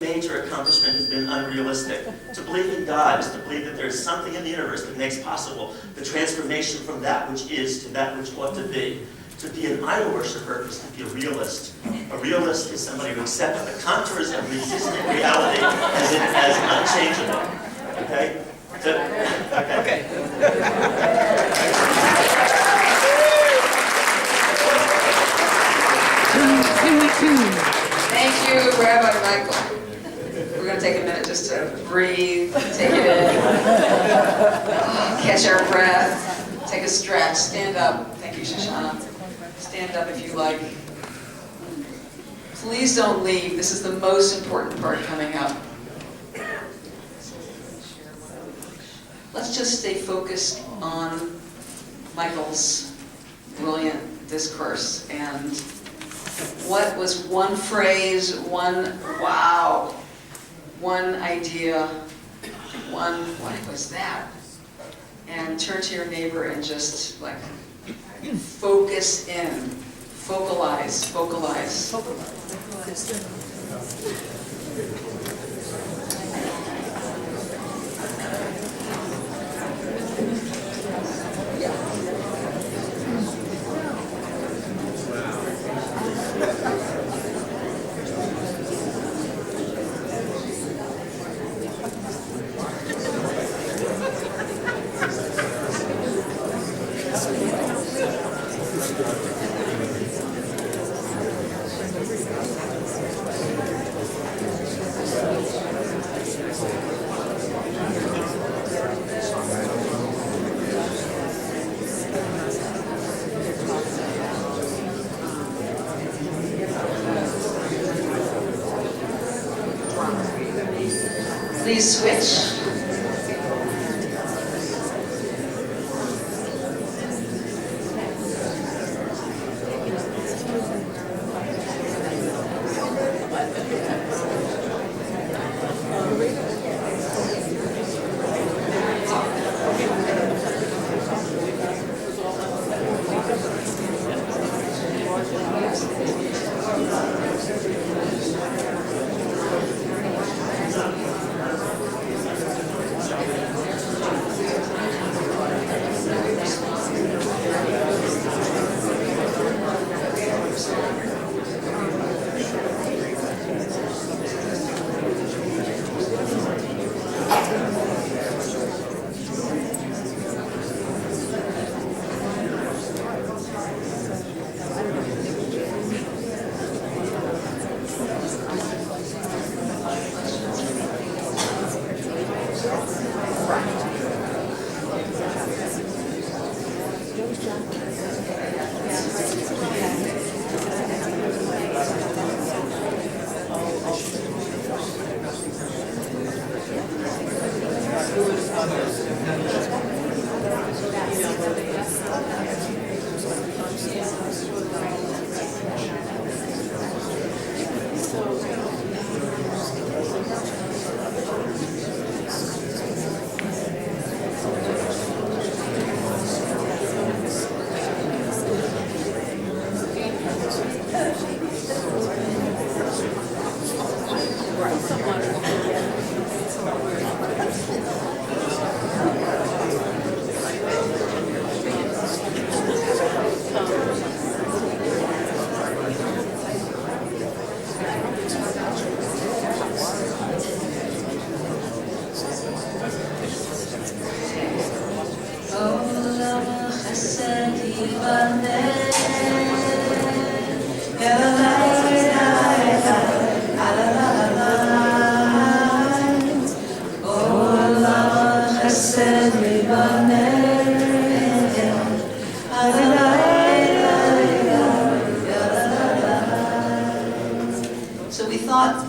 major accomplishment has been unrealistic. To believe in God is to believe that there is something in the universe that makes possible the transformation from that which is to that which ought to be. To be an idol worshiper is to be a realist. A realist is somebody who accepts the contours of existent reality as unchangeable. Okay? Okay. Thank you, Rabbi Michael. We're going to take a minute just to breathe, take it in, catch our breath, take a stretch, stand up. Thank you, Shoshana. Stand up if you like. Please don't leave. This is the most important part coming up. Let's just stay focused on Michael's brilliant discourse and what was one phrase, one wow, one idea, one, what was that? And turn to your neighbor and just like focus in, vocalize. Please switch. So we thought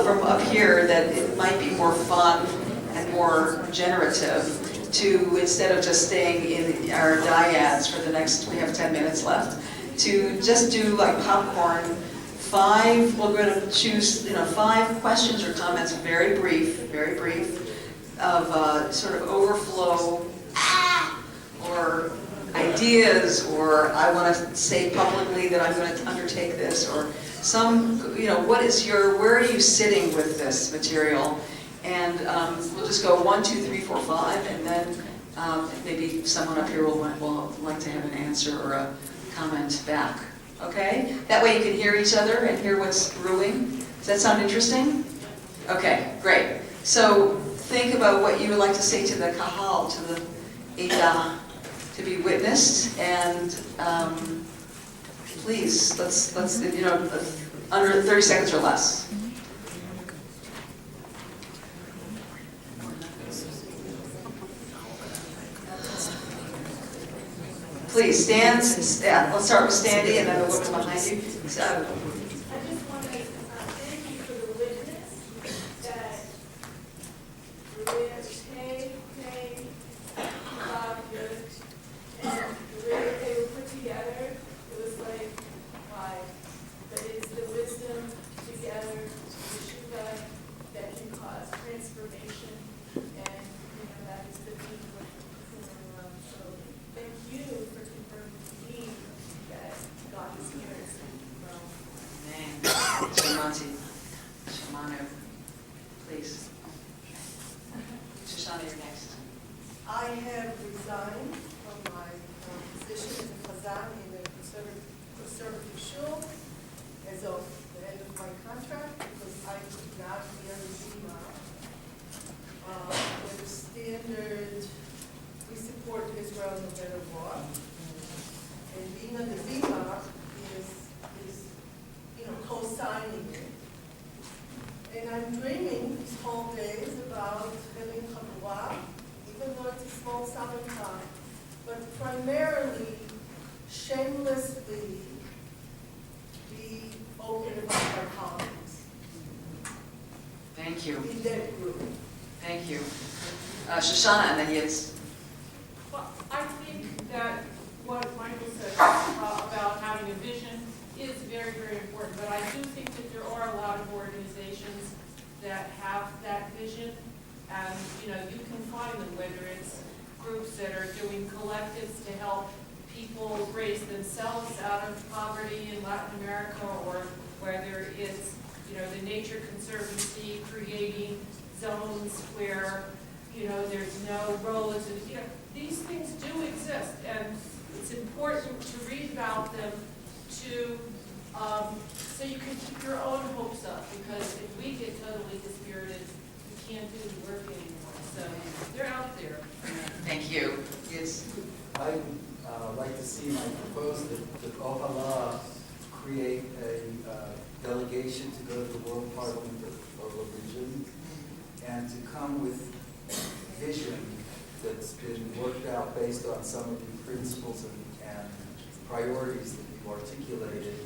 from up here that it might be more fun and more generative to, instead of just staying in our dyads for the next, we have 10 minutes left, to just do like popcorn, we're going to choose 5 questions or comments, very brief, of sort of overflow, or ideas, or I want to say publicly that I'm going to undertake this, or where are you sitting with this material? And we'll just go 1, 2, 3, 4, 5, and then maybe someone up here will like to have an answer or a comment back. Okay? That way you can hear each other and hear what's brewing. Does that sound interesting? Okay, great. So think about what you would like to say to the kahal, to the Eidah, to be witnessed, and please, let's under 30 seconds or less. Please stand. Let's start with Sandy, and then the woman behind you. So, I just want to thank you for the witness that Maria Tay, Bob, and the way that they were put together, it was like, why? But it's the wisdom together, the Shiva, that can cause transformation, and that is the theme of the tikkun. So thank you for confirming to me that God is here and speaking from. Amen. Shamanu, please. Shoshana, you're next. I have resigned from my position as a Chazan in the conservative shul as of the end of my contract because I could not be on the Zima. With the standard, we support Israel no matter what. And being on the Zima is co-signing it. And I'm dreaming these whole days about having Chavurah, even though it's a small sum of time, but primarily, shamelessly, be open about our politics Thank you. in that group. Thank you. Shoshana, and then Yitz. Well, I think that what Michael said about having a vision is very, very important, but I do think that there are a lot of organizations that have that vision, and you can find them, whether it's groups that are doing collectives to help people raise themselves out of poverty in Latin America, or whether it's the Nature Conservancy creating zones where there's no roads, and these things do exist, and it's important to read about them so you can keep your own hopes up, because if we get totally dispirited, we can't do the work anymore. So they're out there. Thank you. Yitz. I'd like to see my proposal that Ohalah create a delegation to go to the World Parliament of Religion and to come with vision that's been worked out based on some of the principles and priorities that you've articulated,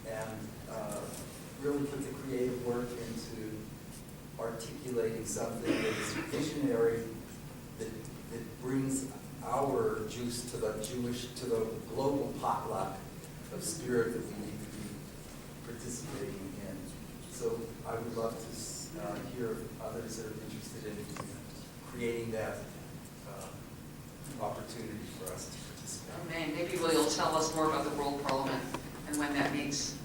and really put the creative work into articulating something that is visionary, that brings our juice to the global potluck of spirit that we need to be participating in. So I would love to hear others that are interested in creating that opportunity for us to participate. Amen. Maybe you'll tell us more about the World Parliament and when that meets.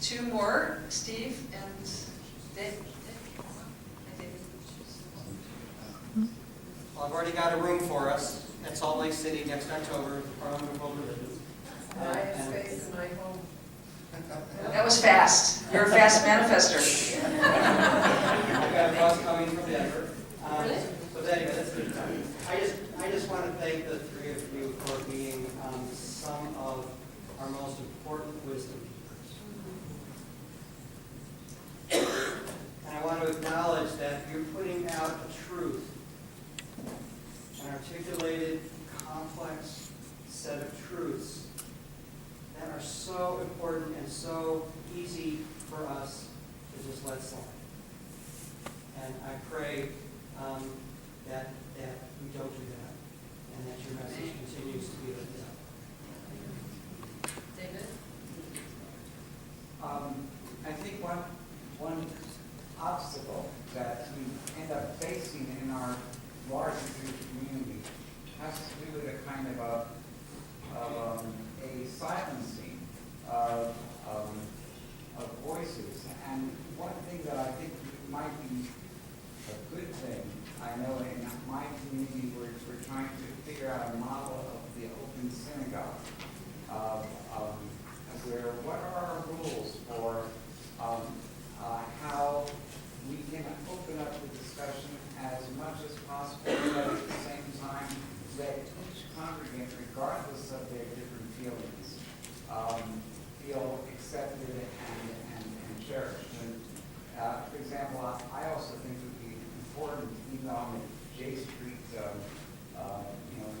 Two more, Steve and Dave. Well, I've already got a room for us at Salt Lake City next October, Parliament of World Religion. I have space in my home. That was fast. You're a fast manifester. I've got a bus coming from Denver. Really? So anyway, that's good. I just want to thank the three of you for being some of our most important wisdom keepers. And I want to acknowledge that you're putting out a truth, an articulated, complex set of truths that are so important and so easy for us to just let slide. And I pray that we don't do that, and that your message continues to be lifted up. David? I think one obstacle that we end up facing in our larger Jewish community has to do with a kind of a a silencing of voices. And one thing that I think might be a good thing, I know in my community we're trying to figure out a model of the open synagogue, where what are our rules for how we can open up the discussion as much as possible, but at the same time let each congregant, regardless of their different feelings, feel accepted and cherished. And, for example, I also think it would be important, even though I'm a J Street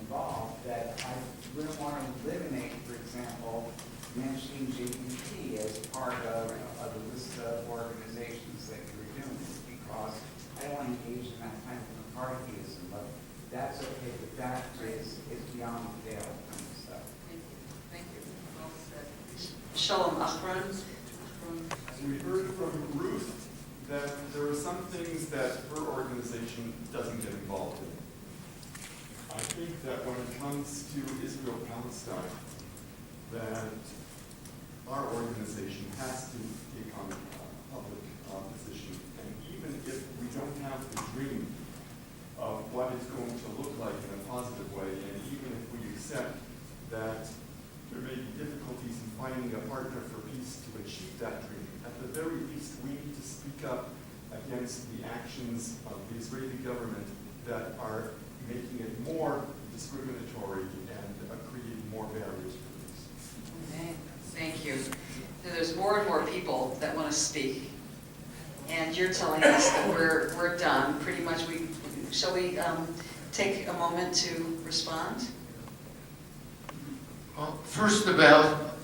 involved, that I wouldn't want to eliminate, for example, mentioning JPT as part of the list of organizations that you were doing, because I don't want to engage in that kind of McCarthyism, but that's okay, but that is beyond the veil kind of stuff. Thank you. Well said. Shalom Achron. We heard from Ruth that there are some things that her organization doesn't get involved in. I think that when it comes to Israel-Palestine, that our organization has to take on a public position. And even if we don't have the dream of what it's going to look like in a positive way, and even if we accept that there may be difficulties in finding a partner for peace to achieve that dream, at the very least we need to speak up against the actions of the Israeli government that are making it more discriminatory and creating more barriers for peace. Okay, thank you. So there's more and more people that want to speak, and you're telling us that we're done. Pretty much. Shall we take a moment to respond? Well, first about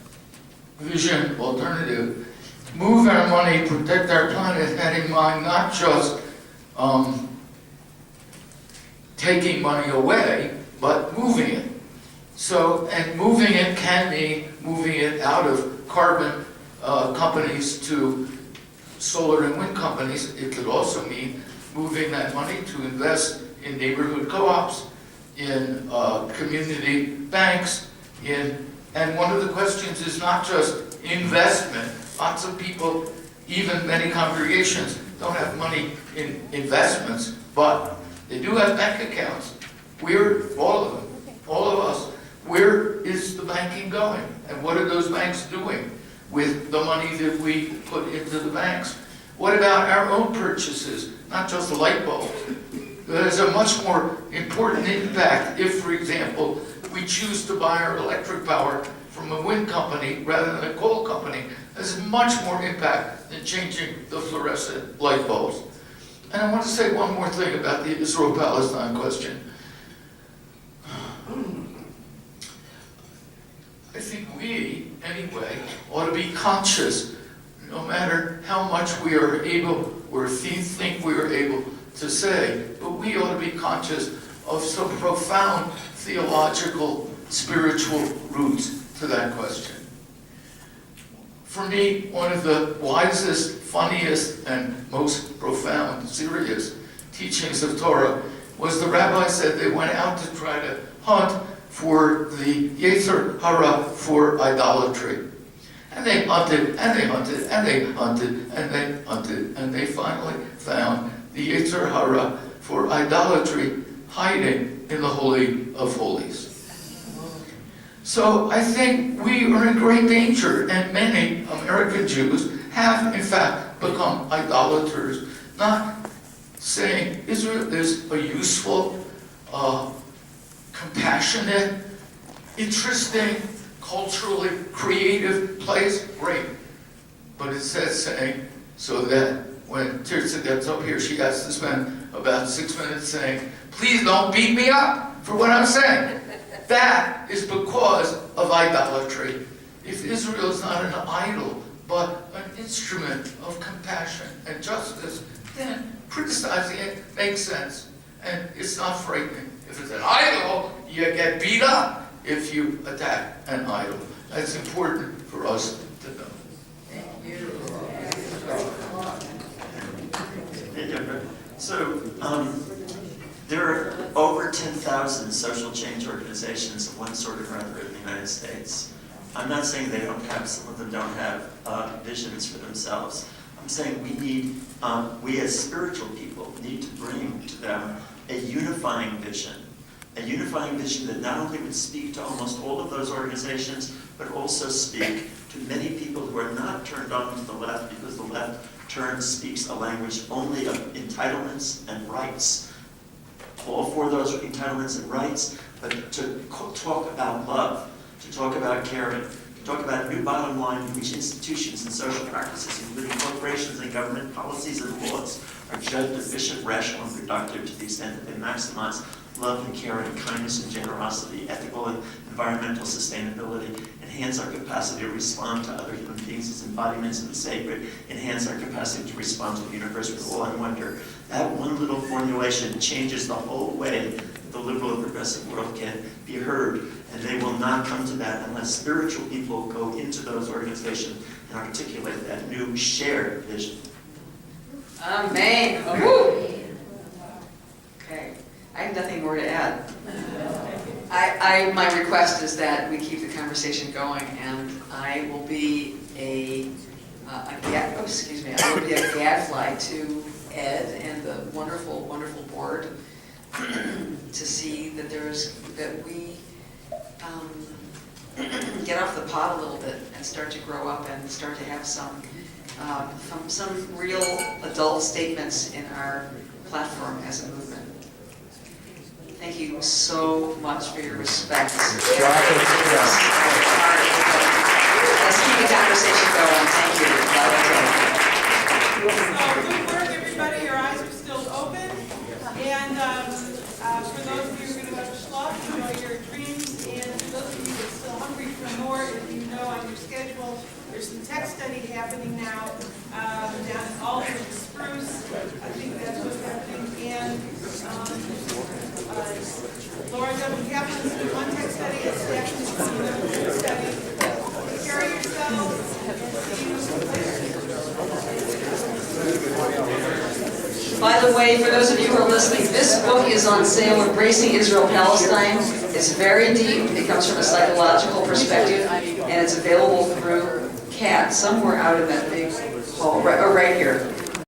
vision alternative. Move our money, protect our planet, had in mind not just taking money away, but moving it. So, and moving it can mean moving it out of carbon companies to solar and wind companies. It could also mean moving that money to invest in neighborhood co-ops, in community banks, and one of the questions is not just investment. Lots of people, even many congregations, don't have money in investments, but they do have bank accounts. All of them, all of us, where is the banking going? And what are those banks doing with the money that we put into the banks? What about our own purchases, not just the light bulbs? There's a much more important impact if, for example, we choose to buy our electric power from a wind company rather than a coal company. There's much more impact than changing the fluorescent light bulbs. And I want to say one more thing about the Israel-Palestine question. I think we, anyway, ought to be conscious, no matter how much we are able or think we are able to say, but we ought to be conscious of some profound theological, spiritual roots to that question. For me, one of the wisest, funniest, and most profound, serious teachings of Torah was the rabbi said they went out to try to hunt for the Yetzer Hara for idolatry. And they hunted, and they hunted, and they hunted, and they hunted, and they finally found the Yetzer Hara for idolatry hiding in the Holy of Holies. So I think we are in great danger, and many American Jews have, in fact, become idolaters, not saying Israel is a useful, compassionate, interesting, culturally creative place, great. But it says saying, so that when Tirza gets up here, she has to spend about 6 minutes saying, please don't beat me up for what I'm saying. That is because of idolatry. If Israel is not an idol, but an instrument of compassion and justice, then criticizing it makes sense. And it's not frightening. If it's an idol, you get beat up if you attack an idol. That's important for us to know. Thank you. So, there are over 10,000 social change organizations of one sort or another in the United States. I'm not saying they don't have, some of them don't have visions for themselves. I'm saying we need, we as spiritual people need to bring to them a unifying vision that not only would speak to almost all of those organizations, but also speak to many people who are not turned on to the left, because the left speaks a language only of entitlements and rights. All for those entitlements and rights, but to talk about love, to talk about caring, to talk about new bottom line in which institutions and social practices, including corporations and government policies and laws, are judged efficient, rational, and productive to the extent that they maximize love and care and kindness and generosity, ethical and environmental sustainability, enhance our capacity to respond to other human beings as embodiments of the sacred, enhance our capacity to respond to the universe with awe and wonder. That one little formulation changes the whole way that the liberal and progressive world can be heard, and they will not come to that unless spiritual people go into those organizations and articulate that new shared vision. Amen. Woo. Okay, I have nothing more to add. My request is that we keep the conversation going, and I will be a gadfly to Ed and the wonderful, wonderful board to see that we get off the pot a little bit and start to grow up and start to have some real adult statements in our platform as a movement. Thank you so much for your respect. Let's keep the conversation going. Thank you. So, good work, everybody. Your eyes are still open. And for those of you who are going to have a schluck, enjoy your dreams. And for those of you that are still hungry for more, if you know on your schedule, there's some tech study happening now down in Alder and Spruce. I think that's what's happening. And Laura W. Kaplan's doing one tech study, and Stephanie's doing another tech study. Take care of yourselves. By the way, for those of you who are listening, this book is on sale, Embracing Israel-Palestine. It's very deep. It comes from a psychological perspective, and it's available through CAT, somewhere out in that big hall, right here.